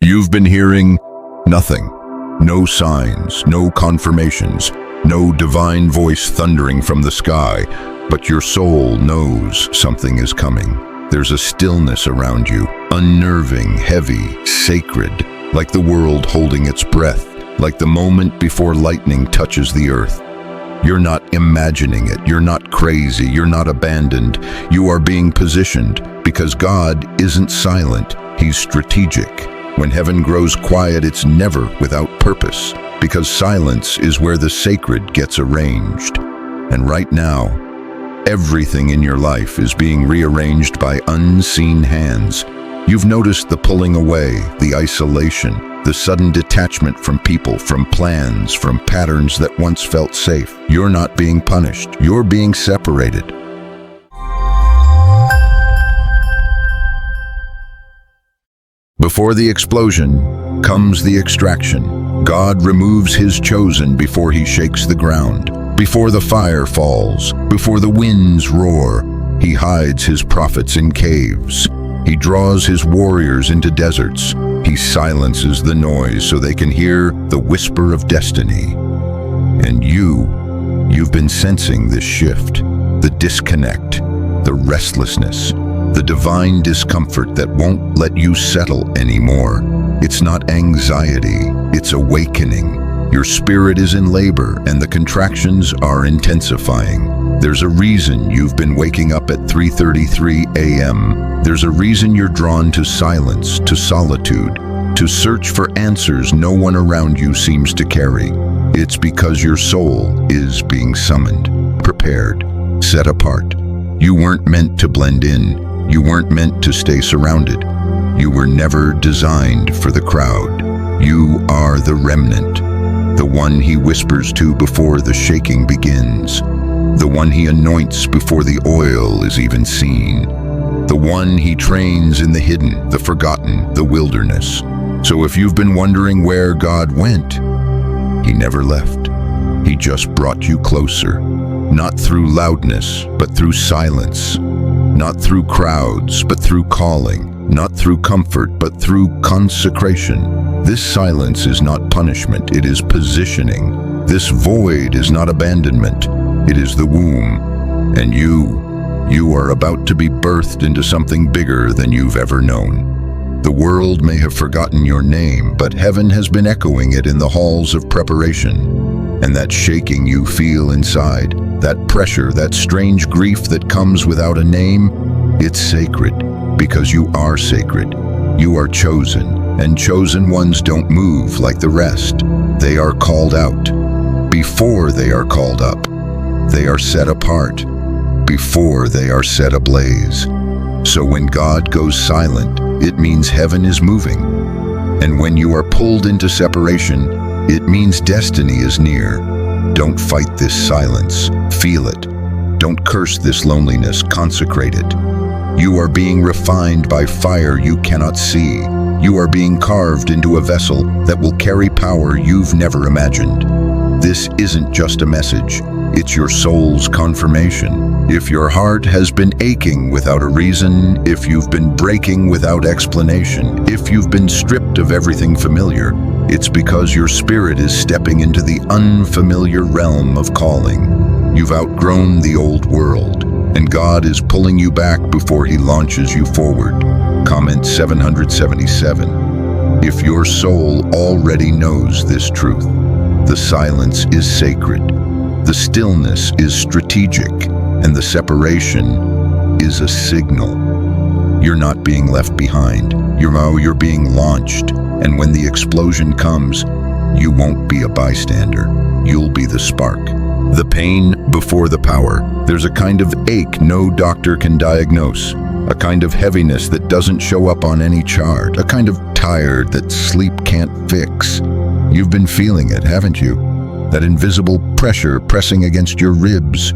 You've been hearing nothing. No signs, no confirmations, no divine voice thundering from the sky, but your soul knows something is coming. There's a stillness around you, unnerving, heavy, sacred, like the world holding its breath, like the moment before lightning touches the earth. You're not imagining it, you're not crazy, you're not abandoned. You are being positioned because God isn't silent, He's strategic. When heaven grows quiet, it's never without purpose, because silence is where the sacred gets arranged. And right now, everything in your life is being rearranged by unseen hands. You've noticed the pulling away, the isolation, the sudden detachment from people, from plans, from patterns that once felt safe. You're not being punished, you're being separated. Before the explosion comes the extraction. God removes His chosen before He shakes the ground. Before the fire falls, before the winds roar, He hides His prophets in caves. He draws His warriors into deserts. He silences the noise so they can hear the whisper of destiny. And you've been sensing this shift, the disconnect, the restlessness, the divine discomfort that won't let you settle anymore. It's not anxiety, it's awakening. Your spirit is in labor and the contractions are intensifying. There's a reason you've been waking up at 3:33 a.m. There's a reason you're drawn to silence, to solitude, to search for answers no one around you seems to carry. It's because your soul is being summoned, prepared, set apart. You weren't meant to blend in. You weren't meant to stay surrounded. You were never designed for the crowd. You are the remnant, the one He whispers to before the shaking begins, the one He anoints before the oil is even seen, the one He trains in the hidden, the forgotten, the wilderness. So if you've been wondering where God went, He never left. He just brought you closer, not through loudness, but through silence. Not through crowds, but through calling. Not through comfort, but through consecration. This silence is not punishment, it is positioning. This void is not abandonment, it is the womb. And you are about to be birthed into something bigger than you've ever known. The world may have forgotten your name, but heaven has been echoing it in the halls of preparation. And that shaking you feel inside, that pressure, that strange grief that comes without a name, it's sacred, because you are sacred. You are chosen, and chosen ones don't move like the rest. They are called out. Before they are called up, they are set apart. Before they are set ablaze. So when God goes silent, it means heaven is moving. And when you are pulled into separation, it means destiny is near. Don't fight this silence, feel it. Don't curse this loneliness, consecrate it. You are being refined by fire you cannot see. You are being carved into a vessel that will carry power you've never imagined. This isn't just a message, it's your soul's confirmation. If your heart has been aching without a reason, if you've been breaking without explanation, if you've been stripped of everything familiar, it's because your spirit is stepping into the unfamiliar realm of calling. You've outgrown the old world, and God is pulling you back before He launches you forward. Comment 777. If your soul already knows this truth, the silence is sacred, the stillness is strategic, and the separation is a signal. You're not being left behind. You're being launched. And when the explosion comes, you won't be a bystander. You'll be the spark. The pain before the power. There's a kind of ache no doctor can diagnose. A kind of heaviness that doesn't show up on any chart. A kind of tired that sleep can't fix. You've been feeling it, haven't you? That invisible pressure pressing against your ribs.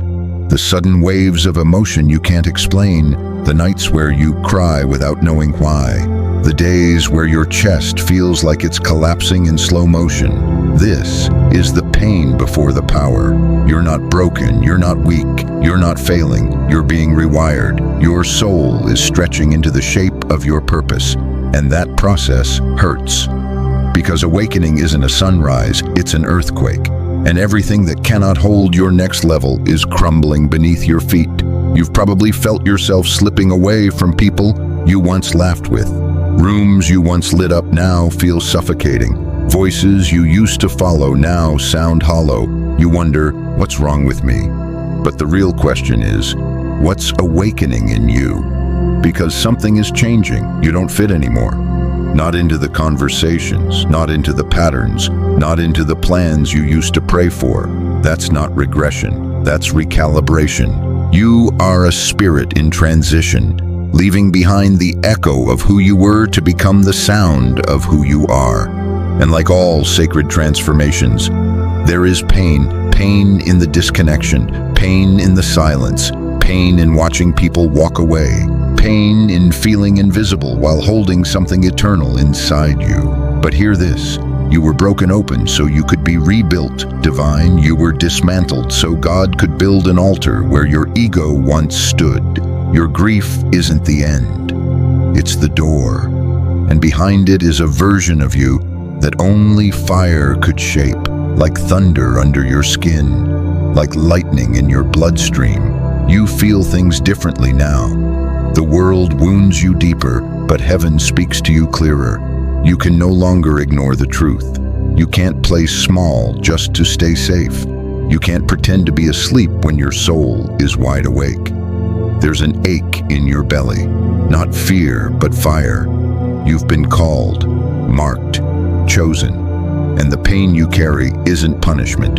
The sudden waves of emotion you can't explain. The nights where you cry without knowing why. The days where your chest feels like it's collapsing in slow motion. This is the pain before the power. You're not broken, you're not weak, you're not failing, you're being rewired. Your soul is stretching into the shape of your purpose. And that process hurts. Because awakening isn't a sunrise, it's an earthquake. And everything that cannot hold your next level is crumbling beneath your feet. You've probably felt yourself slipping away from people you once laughed with. Rooms you once lit up now feel suffocating. Voices you used to follow now sound hollow. You wonder, what's wrong with me? But the real question is, what's awakening in you? Because something is changing. You don't fit anymore. Not into the conversations, not into the patterns, not into the plans you used to pray for. That's not regression, that's recalibration. You are a spirit in transition, leaving behind the echo of who you were to become the sound of who you are. And like all sacred transformations, there is pain. Pain in the disconnection, pain in the silence, pain in watching people walk away, pain in feeling invisible while holding something eternal inside you. But hear this, you were broken open so you could be rebuilt, divine. You were dismantled so God could build an altar where your ego once stood. Your grief isn't the end, it's the door. And behind it is a version of you that only fire could shape, like thunder under your skin, like lightning in your bloodstream. You feel things differently now. The world wounds you deeper, but heaven speaks to you clearer. You can no longer ignore the truth. You can't play small just to stay safe. You can't pretend to be asleep when your soul is wide awake. There's an ache in your belly, not fear, but fire. You've been called, marked, chosen. And the pain you carry isn't punishment,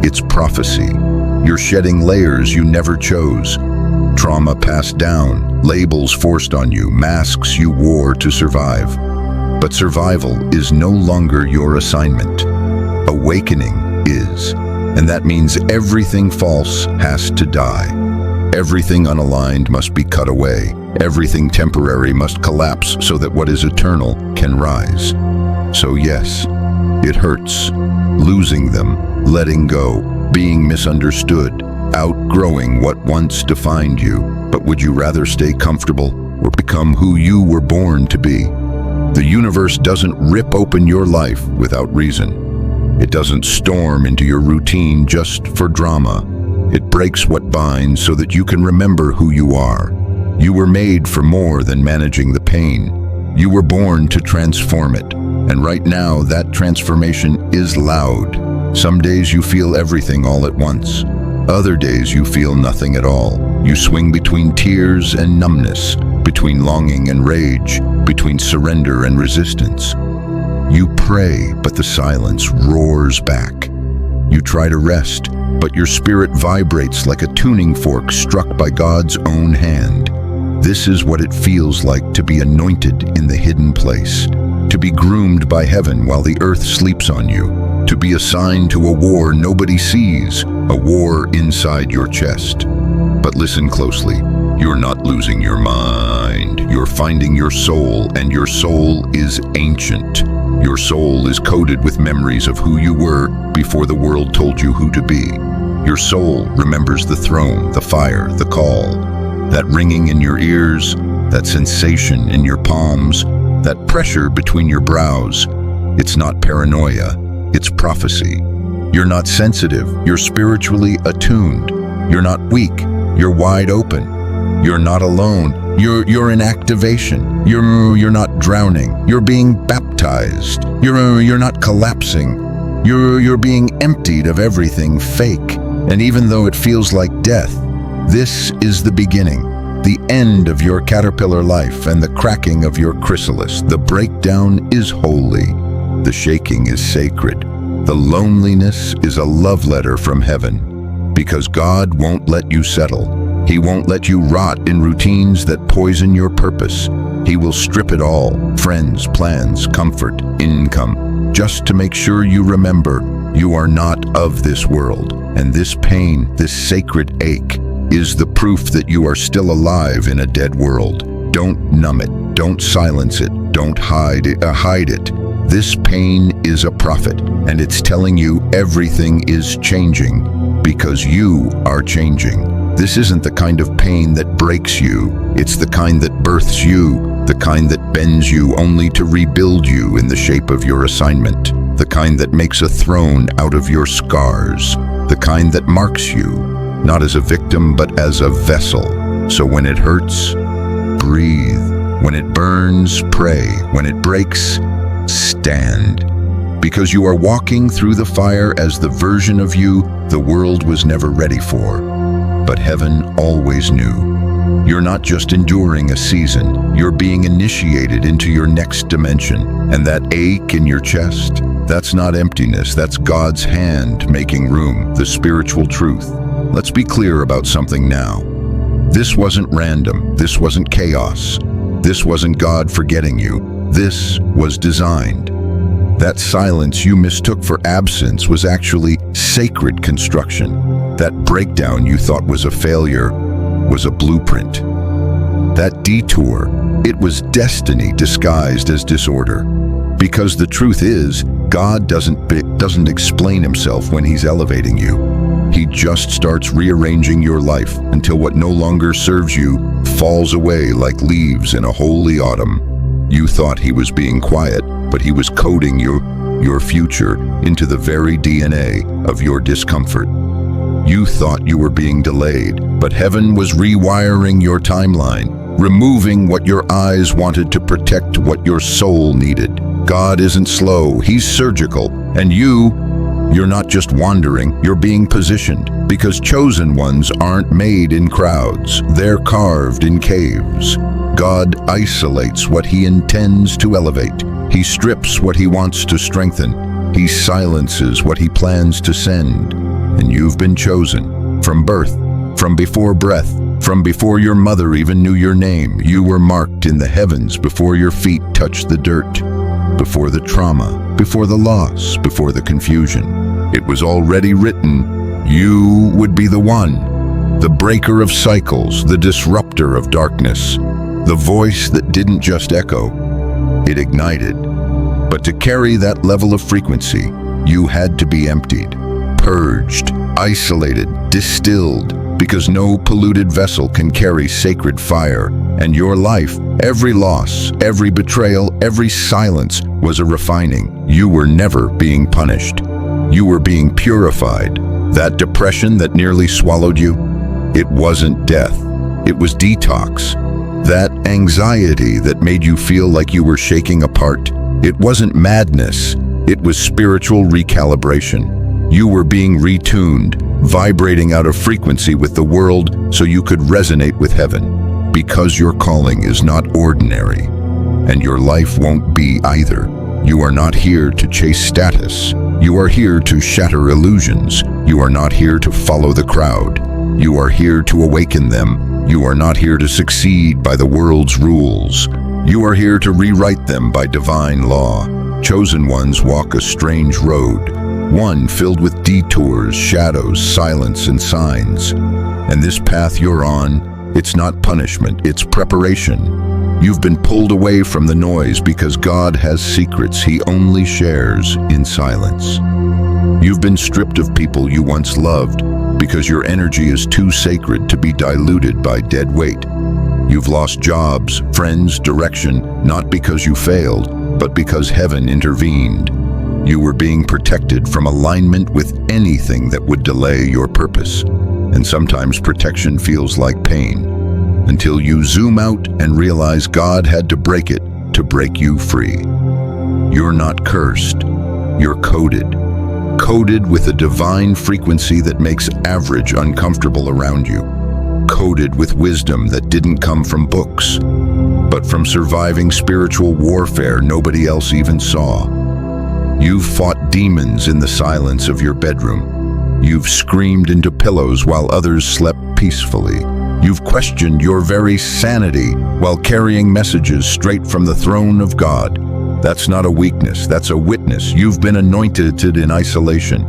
it's prophecy. You're shedding layers you never chose. Trauma passed down, labels forced on you, masks you wore to survive. But survival is no longer your assignment. Awakening is. And that means everything false has to die. Everything unaligned must be cut away. Everything temporary must collapse so that what is eternal can rise. So yes, it hurts, losing them, letting go, being misunderstood, outgrowing what once defined you. But would you rather stay comfortable or become who you were born to be? The universe doesn't rip open your life without reason. It doesn't storm into your routine just for drama. It breaks what binds so that you can remember who you are. You were made for more than managing the pain. You were born to transform it. And right now, that transformation is loud. Some days you feel everything all at once. Other days you feel nothing at all. You swing between tears and numbness, between longing and rage, between surrender and resistance. You pray, but the silence roars back. You try to rest, but your spirit vibrates like a tuning fork struck by God's own hand. This is what it feels like to be anointed in the hidden place. To be groomed by heaven while the earth sleeps on you. To be assigned to a war nobody sees, a war inside your chest. But listen closely, you're not losing your mind. You're finding your soul, and your soul is ancient. Your soul is coded with memories of who you were before the world told you who to be. Your soul remembers the throne, the fire, the call, that ringing in your ears, that sensation in your palms, that pressure between your brows. It's not paranoia, it's prophecy. You're not sensitive, you're spiritually attuned. You're not weak, you're wide open. You're not alone, you're in activation. You're not drowning, you're being baptized. You're not collapsing, you're being emptied of everything fake. And even though it feels like death, this is the beginning. The end of your caterpillar life and the cracking of your chrysalis. The breakdown is holy. The shaking is sacred. The loneliness is a love letter from heaven. Because God won't let you settle. He won't let you rot in routines that poison your purpose. He will strip it all, friends, plans, comfort, income, just to make sure you remember you are not of this world. And this pain, this sacred ache, is the proof that you are still alive in a dead world. Don't numb it, don't silence it, don't hide it. This pain is a prophet, and it's telling you everything is changing because you are changing. This isn't the kind of pain that breaks you, it's the kind that births you. the kind that bends you only to rebuild you in the shape of your assignment, the kind that makes a throne out of your scars, the kind that marks you, not as a victim but as a vessel. So when it hurts, breathe. When it burns, pray. When it breaks, stand. Because you are walking through the fire as the version of you the world was never ready for. But heaven always knew. You're not just enduring a season, you're being initiated into your next dimension. And that ache in your chest, that's not emptiness, that's God's hand making room, the spiritual truth. Let's be clear about something now. This wasn't random, this wasn't chaos, this wasn't God forgetting you, this was designed. That silence you mistook for absence was actually sacred construction. That breakdown you thought was a failure was a blueprint. That detour, it was destiny disguised as disorder. Because the truth is, God doesn't explain himself when he's elevating you. He just starts rearranging your life until what no longer serves you falls away like leaves in a holy autumn. You thought he was being quiet, but he was coding your future into the very DNA of your discomfort. You thought you were being delayed, but heaven was rewiring your timeline, removing what your eyes wanted to protect what your soul needed. God isn't slow, he's surgical, and you're not just wandering, you're being positioned, because chosen ones aren't made in crowds, they're carved in caves. God isolates what he intends to elevate. He strips what he wants to strengthen. He silences what he plans to send. And you've been chosen from birth, from before breath, from before your mother even knew your name. You were marked in the heavens before your feet touched the dirt, before the trauma, before the loss, before the confusion. It was already written, you would be the one, the breaker of cycles, the disruptor of darkness, the voice that didn't just echo, it ignited. But to carry that level of frequency, you had to be emptied, purged, isolated, distilled, because no polluted vessel can carry sacred fire. And your life, every loss, every betrayal, every silence was a refining. You were never being punished. You were being purified. That depression that nearly swallowed you, it wasn't death, it was detox. That anxiety that made you feel like you were shaking apart, it wasn't madness, it was spiritual recalibration. You were being retuned, vibrating out of frequency with the world so you could resonate with heaven. Because your calling is not ordinary, and your life won't be either. You are not here to chase status. You are here to shatter illusions. You are not here to follow the crowd. You are here to awaken them. You are not here to succeed by the world's rules. You are here to rewrite them by divine law. Chosen ones walk a strange road, one filled with detours, shadows, silence, and signs. And this path you're on, it's not punishment, it's preparation. You've been pulled away from the noise because God has secrets he only shares in silence. You've been stripped of people you once loved because your energy is too sacred to be diluted by dead weight. You've lost jobs, friends, direction, not because you failed, but because heaven intervened. You were being protected from alignment with anything that would delay your purpose. And sometimes protection feels like pain, until you zoom out and realize God had to break it to break you free. You're not cursed, you're coded. Coded with a divine frequency that makes average uncomfortable around you. Coded with wisdom that didn't come from books, but from surviving spiritual warfare nobody else even saw. You've fought demons in the silence of your bedroom. You've screamed into pillows while others slept peacefully. You've questioned your very sanity while carrying messages straight from the throne of God. That's not a weakness, that's a witness. You've been anointed in isolation,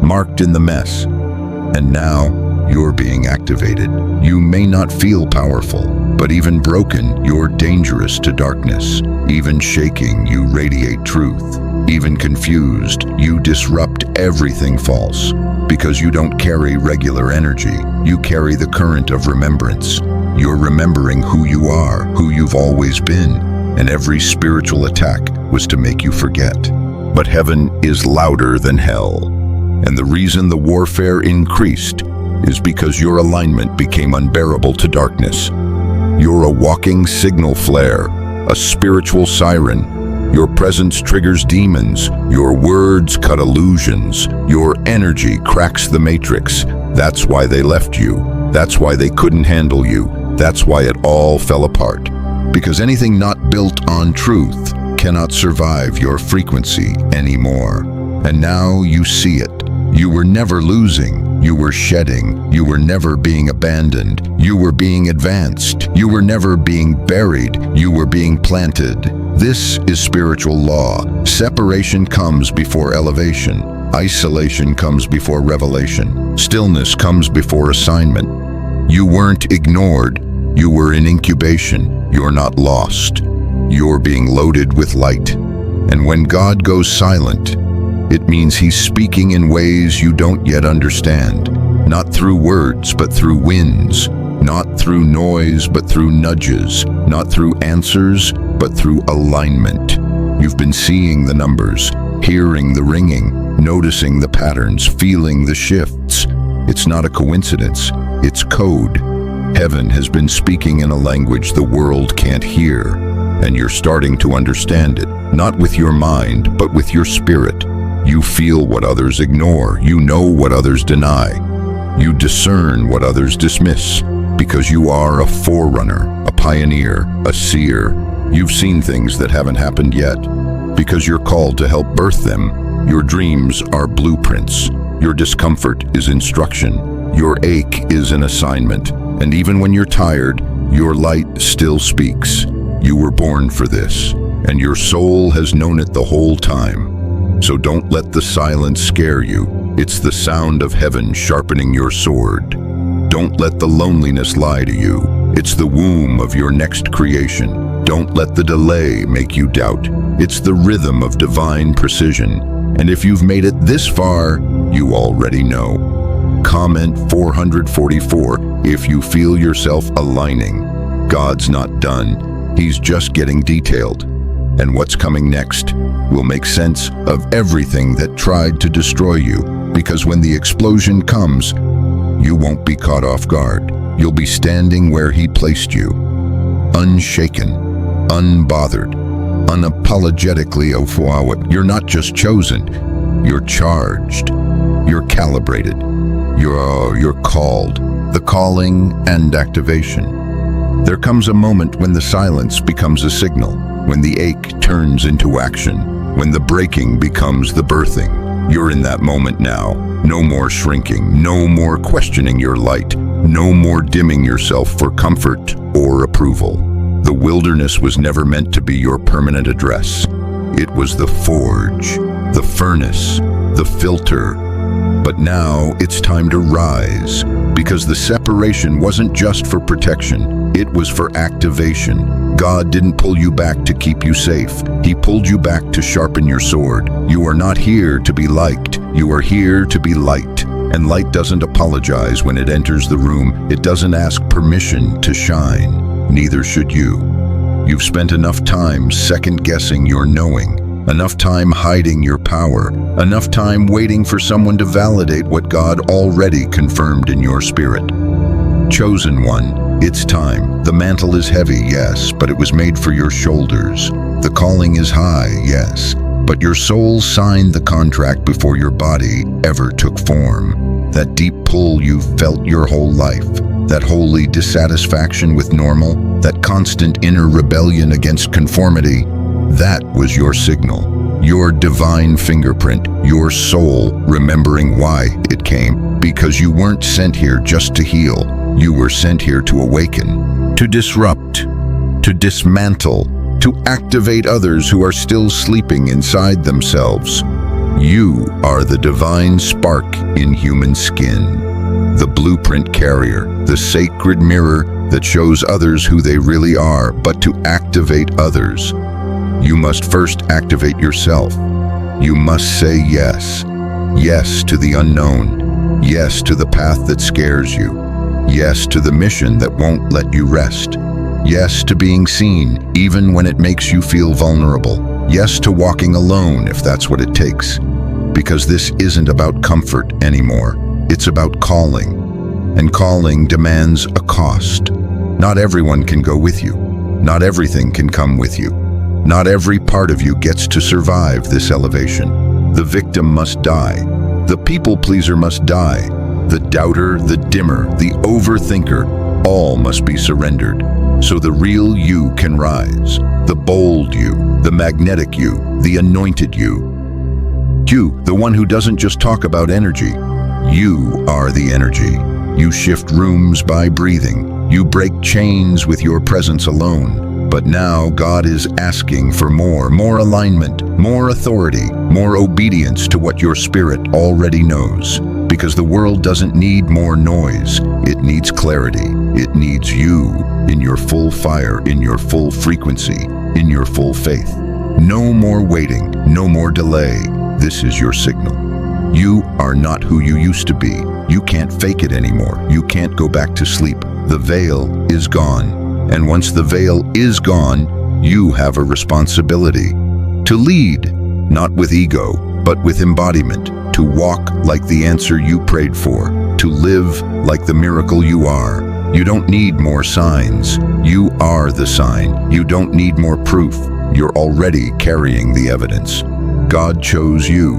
marked in the mess, and now you're being activated. You may not feel powerful, but even broken, you're dangerous to darkness. Even shaking, you radiate truth. Even confused, you disrupt everything false. Because you don't carry regular energy, you carry the current of remembrance. You're remembering who you are, who you've always been, and every spiritual attack was to make you forget. But heaven is louder than hell, and the reason the warfare increased is because your alignment became unbearable to darkness. You're a walking signal flare, a spiritual siren. Your presence triggers demons, your words cut illusions, your energy cracks the matrix. That's why they left you. That's why they couldn't handle you. That's why it all fell apart. Because anything not built on truth cannot survive your frequency anymore. And now you see it. You were never losing. You were shedding. You were never being abandoned. You were being advanced. You were never being buried. You were being planted. This is spiritual law. Separation comes before elevation. Isolation comes before revelation. Stillness comes before assignment. You weren't ignored. You were in incubation. You're not lost. You're being loaded with light. And when God goes silent, it means He's speaking in ways you don't yet understand. Not through words, but through winds. Not through noise, but through nudges. Not through answers, but through alignment. You've been seeing the numbers, hearing the ringing, noticing the patterns, feeling the shifts. It's not a coincidence, it's code. Heaven has been speaking in a language the world can't hear, and you're starting to understand it, not with your mind, but with your spirit. You feel what others ignore, you know what others deny. You discern what others dismiss, because you are a forerunner, a pioneer, a seer. You've seen things that haven't happened yet, because you're called to help birth them. Your dreams are blueprints. Your discomfort is instruction. Your ache is an assignment. And even when you're tired, your light still speaks. You were born for this, and your soul has known it the whole time. So don't let the silence scare you. It's the sound of heaven sharpening your sword. Don't let the loneliness lie to you. It's the womb of your next creation. Don't let the delay make you doubt. It's the rhythm of divine precision. And if you've made it this far, you already know. Comment 444 if you feel yourself aligning. God's not done. He's just getting detailed. And what's coming next will make sense of everything that tried to destroy you, because when the explosion comes, you won't be caught off guard. You'll be standing where He placed you, unshaken, unbothered, unapologetically of. You're not just chosen, you're charged, you're calibrated, you're called. The calling and activation. There comes a moment when the silence becomes a signal, when the ache turns into action, when the breaking becomes the birthing. You're in that moment now. No more shrinking, no more questioning your light, no more dimming yourself for comfort or approval. The wilderness was never meant to be your permanent address. It was the forge, the furnace, the filter. But now it's time to rise, because the separation wasn't just for protection, it was for activation. God didn't pull you back to keep you safe. He pulled you back to sharpen your sword. You are not here to be liked. You are here to be light. And light doesn't apologize when it enters the room. It doesn't ask permission to shine. Neither should you. You've spent enough time second-guessing your knowing, enough time hiding your power, enough time waiting for someone to validate what God already confirmed in your spirit. Chosen one, it's time. The mantle is heavy, yes, but it was made for your shoulders. The calling is high, yes, but your soul signed the contract before your body ever took form. That deep pull you've felt your whole life, that holy dissatisfaction with normal, that constant inner rebellion against conformity, that was your signal, your divine fingerprint, your soul remembering why it came. Because you weren't sent here just to heal, you were sent here to awaken, to disrupt, to dismantle, to activate others who are still sleeping inside themselves. You are the divine spark in human skin, the blueprint carrier, the sacred mirror that shows others who they really are. But to activate others, you must first activate yourself. You must say yes. Yes to the unknown. Yes to the path that scares you. Yes to the mission that won't let you rest. Yes to being seen, even when it makes you feel vulnerable. Yes to walking alone if that's what it takes. Because this isn't about comfort anymore. It's about calling. And calling demands a cost. Not everyone can go with you. Not everything can come with you. Not every part of you gets to survive this elevation. The victim must die. The people pleaser must die. The doubter, the dimmer, the overthinker, all must be surrendered. So the real you can rise. The bold you, the magnetic you, the anointed you. You, the one who doesn't just talk about energy. You are the energy. You shift rooms by breathing. You break chains with your presence alone. But now God is asking for more alignment, more authority, more obedience to what your spirit already knows. Because the world doesn't need more noise, it needs clarity. It needs you in your full fire, in your full frequency, in your full faith. No more waiting, no more delay. This is your signal. You are not who you used to be. You can't fake it anymore. You can't go back to sleep. The veil is gone. And once the veil is gone, you have a responsibility to lead, not with ego, but with embodiment, to walk like the answer you prayed for, to live like the miracle you are. You don't need more signs. You are the sign. You don't need more proof. You're already carrying the evidence. God chose you,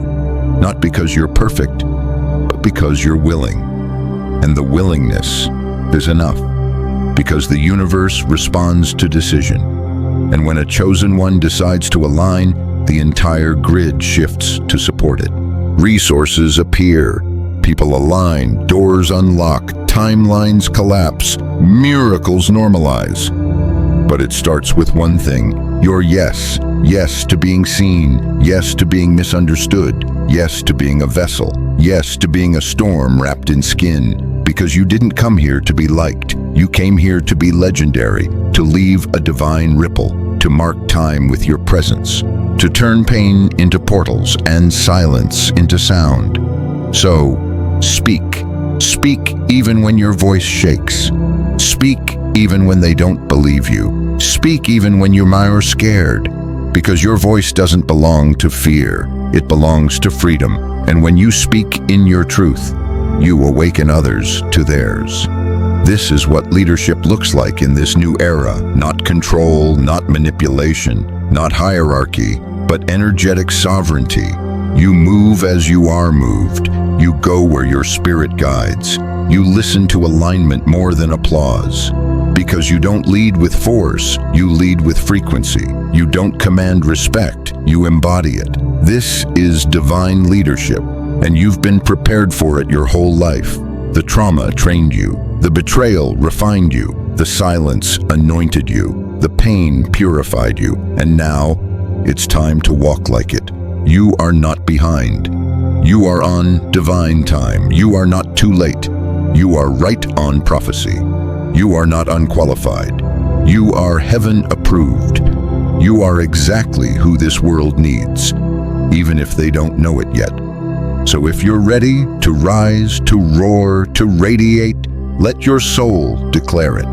not because you're perfect, but because you're willing. And the willingness is enough. Because the universe responds to decision. And when a chosen one decides to align, the entire grid shifts to support it. Resources appear, people align, doors unlock, timelines collapse, miracles normalize. But it starts with one thing, your yes. Yes to being seen, yes to being misunderstood, yes to being a vessel, yes to being a storm wrapped in skin. Because you didn't come here to be liked. You came here to be legendary, to leave a divine ripple, to mark time with your presence, to turn pain into portals and silence into sound. So, speak. Speak even when your voice shakes. Speak even when they don't believe you. Speak even when you are scared. Because your voice doesn't belong to fear. It belongs to freedom. And when you speak in your truth, you awaken others to theirs. This is what leadership looks like in this new era. Not control, not manipulation, not hierarchy, but energetic sovereignty. You move as you are moved. You go where your spirit guides. You listen to alignment more than applause. Because you don't lead with force, you lead with frequency. You don't command respect, you embody it. This is divine leadership. And you've been prepared for it your whole life. The trauma trained you. The betrayal refined you. The silence anointed you. The pain purified you. And now, it's time to walk like it. You are not behind. You are on divine time. You are not too late. You are right on prophecy. You are not unqualified. You are heaven approved. You are exactly who this world needs, even if they don't know it yet. So if you're ready to rise, to roar, to radiate, let your soul declare it.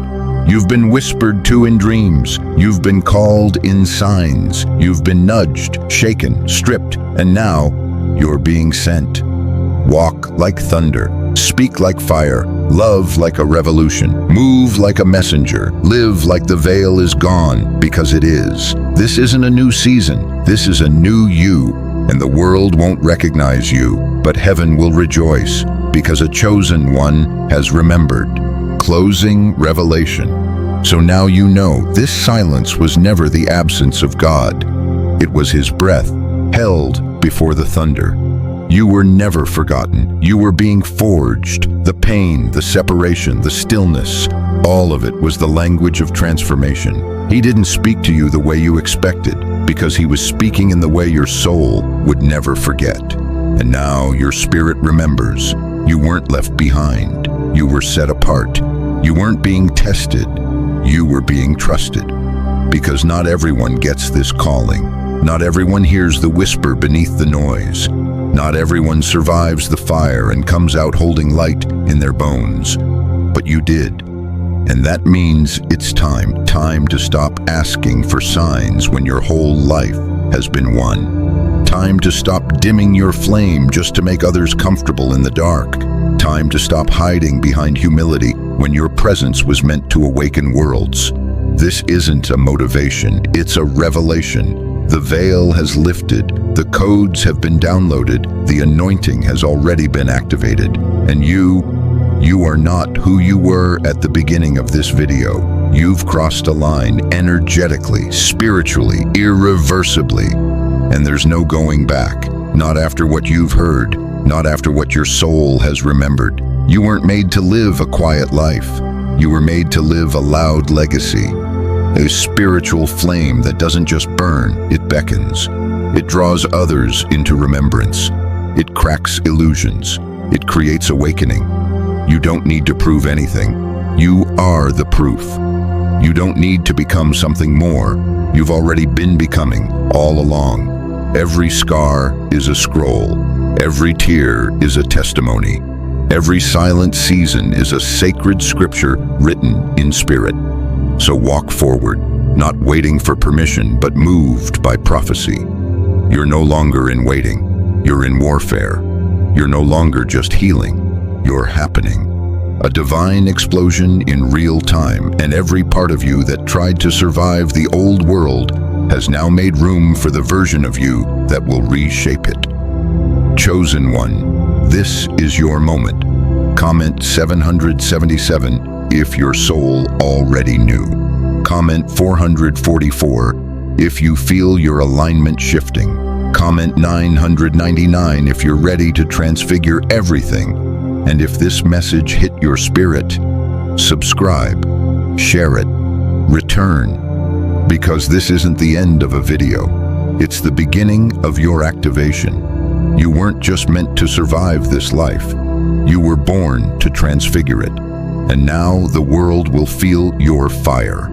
You've been whispered to in dreams. You've been called in signs. You've been nudged, shaken, stripped, and now you're being sent. Walk like thunder. Speak like fire. Love like a revolution. Move like a messenger. Live like the veil is gone, because it is. This isn't a new season. This is a new you. And the world won't recognize you, but heaven will rejoice, because a chosen one has remembered. Closing revelation. So now you know this silence was never the absence of God. It was his breath, held before the thunder. You were never forgotten. You were being forged. The pain, the separation, the stillness, all of it was the language of transformation. He didn't speak to you the way you expected, because he was speaking in the way your soul would never forget. And now your spirit remembers. You weren't left behind. You were set apart. You weren't being tested. You were being trusted. Because not everyone gets this calling. Not everyone hears the whisper beneath the noise. Not everyone survives the fire and comes out holding light in their bones. but you did. And that means it's time to stop asking for signs when your whole life has been won. Time to stop dimming your flame just to make others comfortable in the dark. Time to stop hiding behind humility when your presence was meant to awaken worlds. This isn't a motivation, it's a revelation. The veil has lifted, the codes have been downloaded, the anointing has already been activated. And you are not who you were at the beginning of this video. You've crossed a line energetically, spiritually, irreversibly. And there's no going back. Not after what you've heard, not after what your soul has remembered. You weren't made to live a quiet life. You were made to live a loud legacy. A spiritual flame that doesn't just burn, it beckons. It draws others into remembrance. It cracks illusions. It creates awakening. You don't need to prove anything. You are the proof. You don't need to become something more. You've already been becoming all along. Every scar is a scroll. Every tear is a testimony. Every silent season is a sacred scripture written in spirit. So walk forward, not waiting for permission, but moved by prophecy. You're no longer in waiting. You're in warfare. You're no longer just healing. You're happening. A divine explosion in real time, and every part of you that tried to survive the old world has now made room for the version of you that will reshape it. Chosen one, this is your moment. Comment 777 if your soul already knew. Comment 444 if you feel your alignment shifting. Comment 999 if you're ready to transfigure everything. And if this message hit your spirit, subscribe, share it, return. Because this isn't the end of a video. It's the beginning of your activation. You weren't just meant to survive this life. You were born to transfigure it. And now the world will feel your fire.